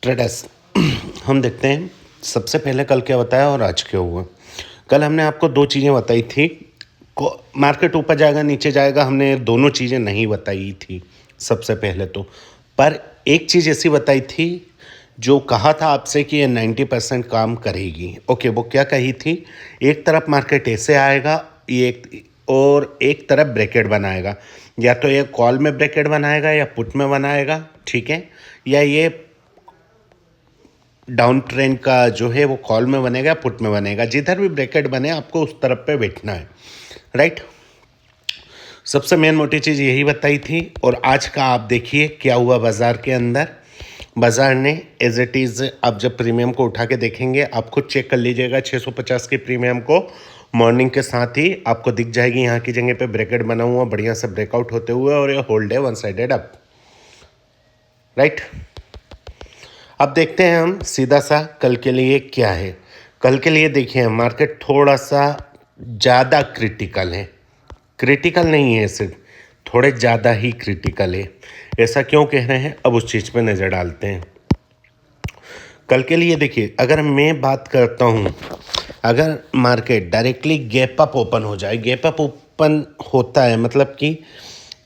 Traders हम देखते हैं सबसे पहले कल क्या बताया और आज क्या हुआ। कल हमने आपको दो चीज़ें बताई थी। मार्केट ऊपर जाएगा नीचे जाएगा, हमने दोनों चीज़ें नहीं बताई थी सबसे पहले तो। पर एक चीज़ ऐसी बताई थी जो कहा था आपसे कि ये 90% काम करेगी। ओके, वो क्या कही थी? एक तरफ मार्केट ऐसे आएगा, एक तरफ ब्रैकेट बनाएगा। या तो ये कॉल में ब्रैकेट बनाएगा या पुट में बनाएगा, ठीक है, या ये डाउन ट्रेंड का जो है वो कॉल में बनेगा, पुट में बनेगा। जिधर भी ब्रैकेट बने आपको उस तरफ पे बैठना है, राइट। सबसे मेन मोटी चीज़ यही बताई थी। और आज का आप देखिए क्या हुआ बाज़ार के अंदर। बाज़ार ने एज इट इज़, आप जब प्रीमियम को उठा के देखेंगे आप खुद चेक कर लीजिएगा 650 के प्रीमियम को मॉर्निंग के साथ ही आपको दिख जाएगी यहाँ की जगह पे ब्रैकेट बना हुआ बढ़िया से ब्रेकआउट होते हुए, और ये होल्ड है वन साइडेड अप, राइट। अब देखते हैं हम सीधा सा कल के लिए क्या है। कल के लिए देखिए मार्केट थोड़ा सा ज़्यादा क्रिटिकल है। क्रिटिकल नहीं है, सिर्फ थोड़े ज़्यादा ही क्रिटिकल है। ऐसा क्यों कह रहे हैं, अब उस चीज़ पे नज़र डालते हैं। कल के लिए देखिए, अगर मैं बात करता हूँ, अगर market directly gap up open हो जाए, गैप अप ओपन होता है मतलब कि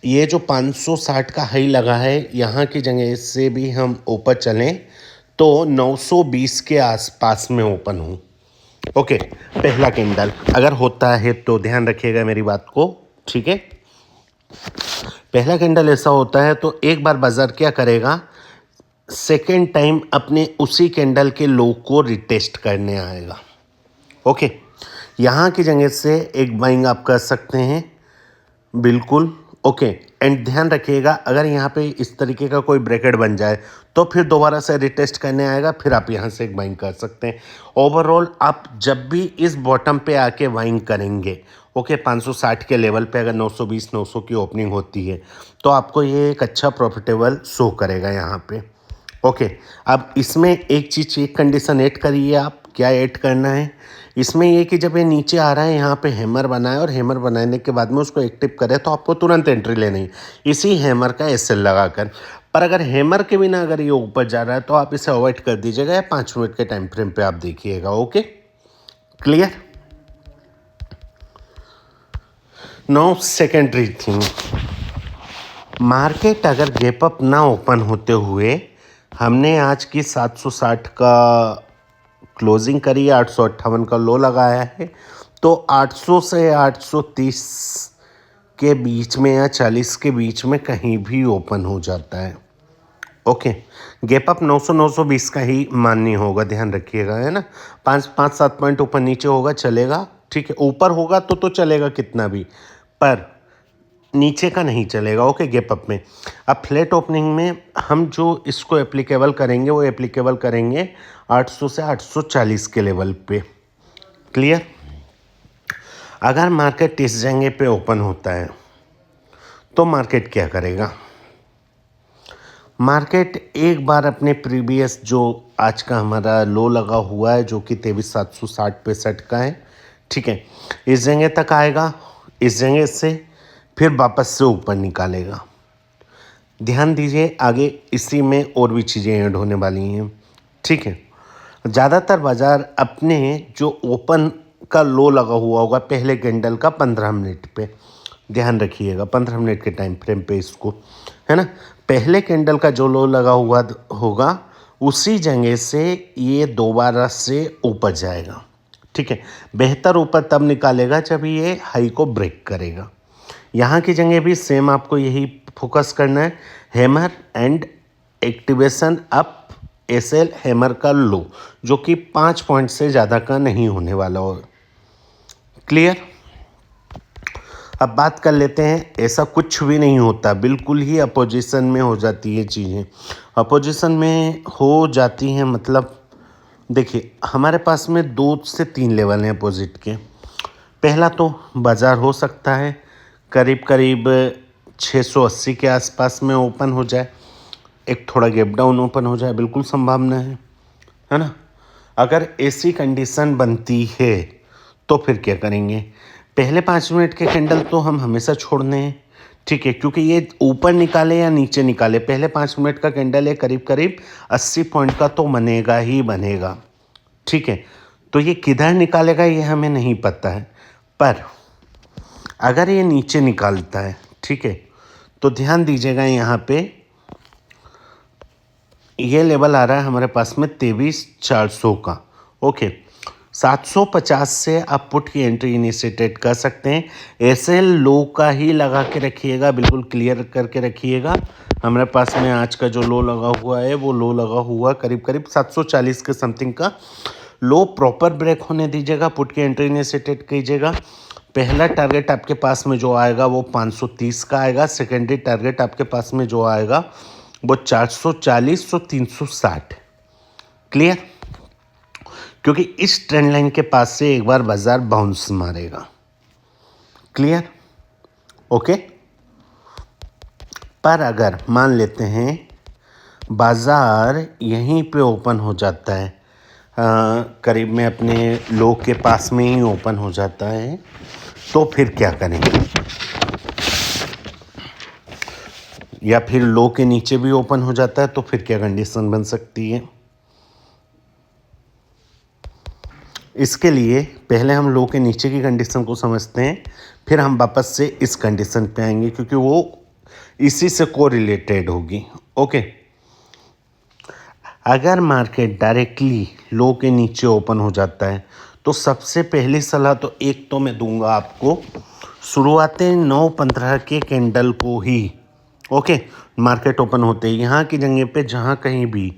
ये जो 560 का हाई लगा है यहाँ की जगह से भी हम ऊपर चलें तो 920 के आसपास में ओपन हूँ। ओके, पहला कैंडल अगर होता है तो ध्यान रखिएगा मेरी बात को, ठीक है। पहला कैंडल ऐसा होता है तो एक बार बाजार क्या करेगा, सेकेंड टाइम अपने उसी कैंडल के लो को रिटेस्ट करने आएगा। ओके, यहाँ की जगह से एक बाइंग आप कर सकते हैं, बिल्कुल। ओके, एंड ध्यान रखिएगा अगर यहाँ पे इस तरीके का कोई ब्रैकेट बन जाए तो फिर दोबारा से रिटेस्ट करने आएगा, फिर आप यहाँ से एक बाइंग कर सकते हैं। ओवरऑल आप जब भी इस बॉटम पे आके बाइंग करेंगे, ओके, 560 के लेवल पे अगर 920 900 की ओपनिंग होती है तो आपको ये एक अच्छा प्रॉफिटेबल शो करेगा यहाँ पे। ओके, अब इसमें एक चीज़, एक कंडीशन ऐड करिए आप। क्या ऐड करना है इसमें, ये कि जब ये नीचे आ रहा है यहाँ पे हैमर बनाए और हैमर बनाने के बाद में उसको एक्टिव करें तो आपको तुरंत एंट्री लेनी है इसी हैमर का एसएल लगाकर। पर अगर हैमर के बिना अगर ये ऊपर जा रहा है तो आप इसे अवॉइड कर दीजिएगा या 5 मिनट के टाइम फ्रेम पे आप देखिएगा। Okay, clear. No secondary thing, market अगर गैप अप ना ओपन होते हुए हमने आज की 760 का क्लोजिंग करी है, 858 का लो लगाया है, तो 800 से 830 के बीच में या 40 के बीच में कहीं भी ओपन हो जाता है। ओके, गैप अप 900 920 का ही मान्य होगा, ध्यान रखिएगा, है ना। 5-7 पॉइंट ऊपर नीचे होगा चलेगा, ठीक है। ऊपर होगा तो चलेगा कितना भी, पर नीचे का नहीं चलेगा। ओके, गैप अप में अब फ्लैट ओपनिंग में हम जो इसको एप्लीकेबल करेंगे वो एप्लीकेबल करेंगे 800 से 840 के लेवल पे, क्लियर। अगर मार्केट इस जगह पे ओपन होता है तो मार्केट क्या करेगा, मार्केट एक बार अपने प्रीवियस जो आज का हमारा लो लगा हुआ है जो कि 23,760 का है, ठीक है, इस जगह तक आएगा, इस जगह से फिर वापस से ऊपर निकालेगा। ध्यान दीजिए आगे इसी में और भी चीज़ें ऐड होने वाली हैं, ठीक है। ज़्यादातर बाज़ार अपने जो ओपन का लो लगा हुआ होगा पहले कैंडल का 15 मिनट पे, ध्यान रखिएगा 15 मिनट के टाइम फ्रेम पे इसको, है ना। पहले कैंडल का जो लो लगा हुआ होगा उसी जगह से ये दोबारा से ऊपर जाएगा, ठीक है। बेहतर ऊपर तब निकालेगा जब ये हाई को ब्रेक करेगा। यहाँ की जगह भी सेम आपको यही फोकस करना है, hammer and activation up SL hammer का लो जो कि 5 पॉइंट से ज़्यादा का नहीं होने वाला हो, क्लियर। अब बात कर लेते हैं, ऐसा कुछ भी नहीं होता, बिल्कुल ही अपोजिशन में हो जाती है चीज़ें। अपोजिशन में हो जाती हैं मतलब देखिए हमारे पास में 2 से 3 लेवल हैं अपोजिट के। पहला तो बाज़ार हो सकता है करीब करीब 680 के आसपास में ओपन हो जाए, एक थोड़ा गैप डाउन ओपन हो जाए, बिल्कुल संभावना है ना। अगर ऐसी कंडीशन बनती है तो फिर क्या करेंगे, पहले 5 मिनट के कैंडल तो हम हमेशा छोड़ने हैं, ठीक है, क्योंकि ये ऊपर निकाले या नीचे निकाले, पहले 5 मिनट का कैंडल है, करीब करीब 80 पॉइंट का तो बनेगा ही बनेगा। ठीक है, तो ये किधर निकालेगा ये हमें नहीं पता है, पर अगर ये नीचे निकालता है, ठीक है, तो ध्यान दीजिएगा यहाँ पे ये लेवल आ रहा है हमारे पास में 23,400 का। ओके, 750 से आप पुट की एंट्री इनिशिएटेड कर सकते हैं। ऐसे लो का ही लगा के रखिएगा, बिल्कुल क्लियर करके रखिएगा। हमारे पास में आज का जो लो लगा हुआ है वो लो लगा हुआ करीब करीब 740 के समथिंग का लो प्रॉपर ब्रेक होने दीजिएगा, पुट की एंट्री इनिशिएटेड कीजिएगा। पहला टारगेट आपके पास में जो आएगा वो 530 का आएगा। सेकेंडरी टारगेट आपके पास में जो आएगा वो 440 और 360। क्लियर, क्योंकि इस ट्रेंड लाइन के पास से एक बार बाजार बाउंस मारेगा। Clear, okay. पर अगर मान लेते हैं बाजार यहीं पे ओपन हो जाता है, करीब में अपने लो के पास में ही ओपन हो जाता है, तो फिर क्या करेंगे? या फिर लो के नीचे भी ओपन हो जाता है तो फिर क्या कंडीशन बन सकती है? इसके लिए पहले हम लो के नीचे की कंडीशन को समझते हैं, फिर हम वापस से इस कंडीशन पे आएंगे, क्योंकि वो इसी से को रिलेटेड होगी। ओके, अगर मार्केट डायरेक्टली लो के नीचे ओपन हो जाता है तो सबसे पहली सलाह तो एक तो मैं दूंगा आपको, शुरुआती 9:15 के कैंडल को ही, ओके, मार्केट ओपन होते ही यहाँ की जगह पे जहाँ कहीं भी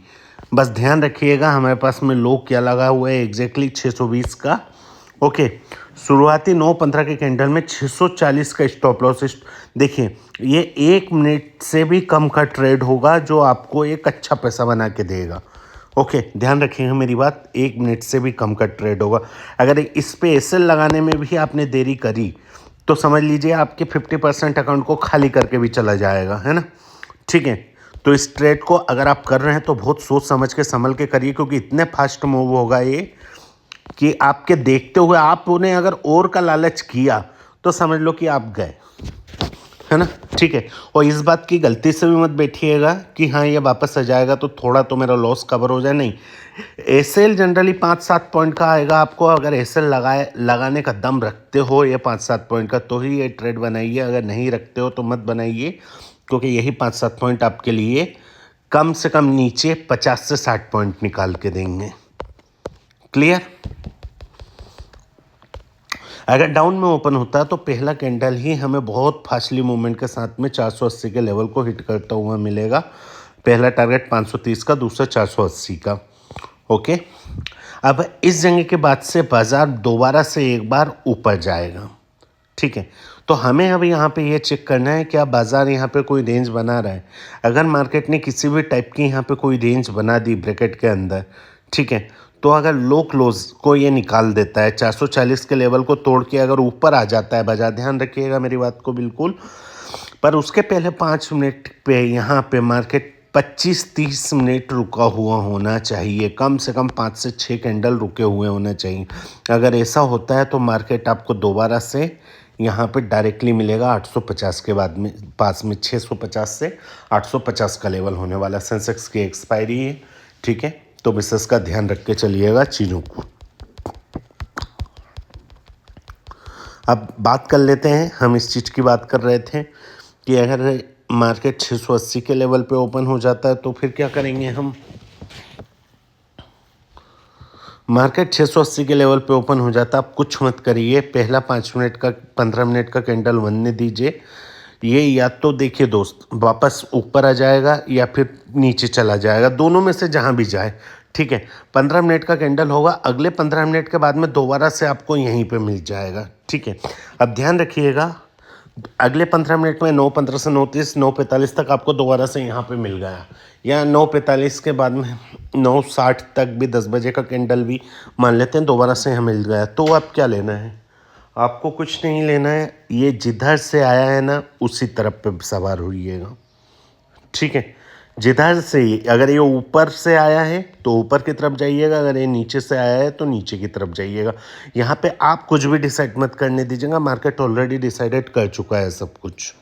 बस ध्यान रखिएगा हमारे पास में लो क्या लगा हुआ है, एग्जैक्टली 620 का। ओके, शुरुआती 9:15 के कैंडल में 640 का स्टॉप लॉस। देखिए, ये 1 मिनट से भी कम का ट्रेड होगा जो आपको एक अच्छा पैसा बना के देगा। ओके, ध्यान रखिएगा मेरी बात, 1 मिनट से भी कम का ट्रेड होगा। अगर इस पे एसएल लगाने में भी आपने देरी करी तो समझ लीजिए आपके 50% अकाउंट को खाली करके भी चला जाएगा, है ना। ठीक है, तो इस ट्रेड को अगर आप कर रहे हैं तो बहुत सोच समझ के संभल के करिए, क्योंकि इतने फास्ट मूव होगा ये कि आपके देखते हुए आपने अगर और का लालच किया तो समझ लो कि आप गए, है ना। ठीक है, और इस बात की गलती से भी मत बैठिएगा कि हाँ ये वापस आ जाएगा तो थोड़ा तो मेरा लॉस कवर हो जाए, नहीं। एसएल जनरली 5-7 पॉइंट का आएगा आपको, अगर एसएल लगाने का दम रखते हो ये 5-7 पॉइंट का तो ही ये ट्रेड बनाइए, अगर नहीं रखते हो तो मत बनाइए, क्योंकि यही 5-7 पॉइंट आपके लिए कम से कम नीचे 50 से 60 पॉइंट निकाल के देंगे। क्लियर, अगर डाउन में ओपन होता है तो पहला कैंडल ही हमें बहुत फास्टली मूवमेंट के साथ में 480 के लेवल को हिट करता हुआ मिलेगा। पहला टारगेट 530 का, दूसरा 480 का। ओके, अब इस जगह के बाद से बाजार दोबारा से एक बार ऊपर जाएगा। ठीक है, तो हमें अब यहाँ पे ये चेक करना है क्या बाजार यहाँ पे कोई रेंज बना रहा है। अगर मार्केट ने किसी भी टाइप की यहाँ पे कोई रेंज बना दी ब्रैकेट के अंदर, ठीक है, तो अगर लो क्लोज को ये निकाल देता है 440 के लेवल को तोड़ के अगर ऊपर आ जाता है बाजार, ध्यान रखिएगा मेरी बात को बिल्कुल, पर उसके पहले 5 मिनट पे यहाँ पे मार्केट 25-30 मिनट रुका हुआ होना चाहिए, कम से कम 5 से 6 कैंडल रुके हुए होने चाहिए। अगर ऐसा होता है तो मार्केट आपको दोबारा से यहाँ पे डायरेक्टली मिलेगा 850 के बाद में, पास में 650 से 850 का लेवल होने वाला। सेंसेक्स की एक्सपायरी है, ठीक है, तो बिजनेस का ध्यान रख के चलिएगा चीज़ों को। अब बात कर लेते हैं, हम इस चीज़ की बात कर रहे थे कि अगर मार्केट 680 के लेवल पे ओपन हो जाता है तो फिर क्या करेंगे हम। मार्केट 680 के लेवल पे ओपन हो जाता है, आप कुछ मत करिए, पहला 5 मिनट का 15 मिनट का कैंडल बनने दीजिए। ये या तो देखिए दोस्त वापस ऊपर आ जाएगा या फिर नीचे चला जाएगा, दोनों में से जहाँ भी जाए। ठीक है, 15 मिनट का कैंडल होगा, अगले 15 मिनट के बाद में दोबारा से आपको यहीं पे मिल जाएगा। ठीक है, अब ध्यान रखिएगा अगले 15 मिनट में 9:15 से 9:30 9:45 तक आपको दोबारा से यहाँ पे मिल गया, या 9:45 के बाद में 9:60 तक भी 10 बजे का कैंडल भी मान लेते हैं दोबारा से यहाँ मिल गया, तो आप क्या लेना है, आपको कुछ नहीं लेना है, ये जिधर से आया है ना उसी तरफ पे सवार होइएगा। ठीक है, जिधर से अगर ये ऊपर से आया है तो ऊपर की तरफ जाइएगा, अगर ये नीचे से आया है तो नीचे की तरफ जाइएगा। यहाँ पे आप कुछ भी डिसाइड मत करने दीजिएगा, मार्केट ऑलरेडी डिसाइडेड कर चुका है सब कुछ।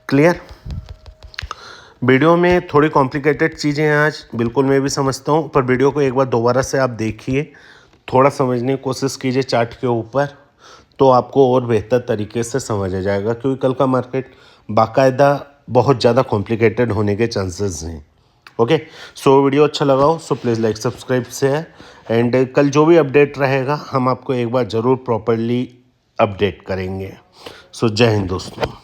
क्लियर? वीडियो में थोड़ी कॉम्प्लिकेटेड चीज़ें हैं आज, बिल्कुल मैं भी समझता हूँ, पर वीडियो को एक बार दोबारा से आप देखिए, थोड़ा समझने की कोशिश कीजिए चार्ट के ऊपर, तो आपको और बेहतर तरीके से समझ आ जाएगा, क्योंकि कल का मार्केट बाकायदा बहुत ज़्यादा कॉम्प्लिकेटेड होने के चांसेस हैं। ओके, सो वीडियो अच्छा लगा हो so please like subscribe share, and कल जो भी अपडेट रहेगा हम आपको एक बार ज़रूर प्रॉपरली अपडेट करेंगे। सो जय हिंद दोस्तों।